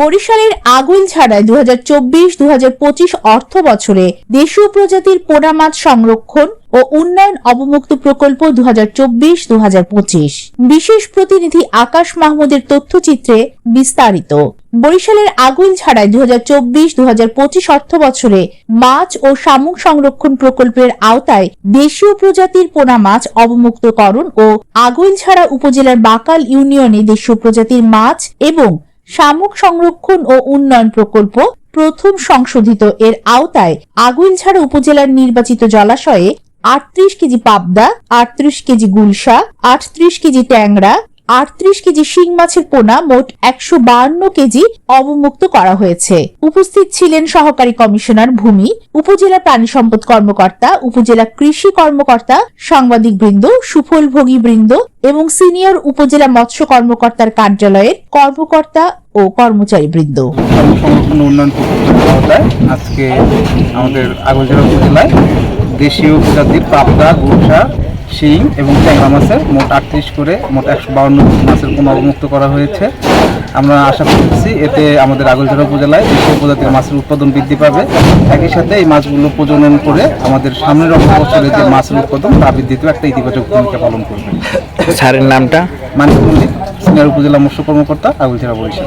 বরিশালের আগুইলছড়ায় 2024-2025 অর্থ বছরে দেশীয় প্রজাতির পোনা মাছ সংরক্ষণ ও উন্নয়ন অবমুক্ত প্রকল্প 2024-2025 বিশেষ প্রতিনিধি আকাশ মাহমুদের তথ্যচিত্রে বিস্তারিত। বরিশালের আগুইলছড়ায় 2024-2025 অর্থ বছরে মাছ ও শামুক সংরক্ষণ প্রকল্পের আওতায় দেশীয় প্রজাতির পোনা মাছ অবমুক্তকরণ ও আগুইলছড়া উপজেলার বাকাল ইউনিয়নে দেশীয় প্রজাতির মাছ এবং শামুক সংরক্ষণ ও উন্নয়ন প্রকল্প প্রথম সংশোধিত এর আওতায় আগুইলছড়া উপজেলার নির্বাচিত জলাশয়ে 38 কেজি পাবদা, 38 কেজি গুলশা, 38 কেজি ট্যাংরা, 38 কেজি শিং মাছের পোনা মোট 152 কেজি অবমুক্ত করা হয়েছে। উপস্থিত ছিলেন সহকারী কমিশনার ভূমি, উপজেলা প্রাণী সম্পদ কর্মকর্তা, উপজেলা কৃষি কর্মকর্তা, সাংবাদিক বৃন্দ, সুফল ভোগী বৃন্দ এবং সিনিয়র উপজেলা মৎস্য কর্মকর্তার কার্যালয়ের কর্মকর্তা ও কর্মচারী বৃন্দ। উন্নয়ন প্রকল্পের আওতায় আজকে আমাদের আগুইলছড়া উপজেলায় দেশীয় প্রজাতির পাবদা, গুলশা, শিং এবং ট্যাংরা মাছের মোট 38 করে মোট 152 মাছের পোনা অবমুক্ত করা হয়েছে। আমরা আশা করতেছি এতে আমাদের আগুইলছড়া উপজেলায় দেশীয় প্রজাতির মাছের উৎপাদন বৃদ্ধি পাবে। একই সাথে এই মাছগুলো প্রজনন করে আমাদের সামনের বছরে যে মাছের উৎপাদন তা বৃদ্ধিতেও একটা ইতিবাচক ভূমিকা পালন করবে। স্যারের নামটা? মানিক মল্লিক, সিনিয়র উপজেলা মৎস্য কর্মকর্তা, আগুইলছড়া বরিশাল।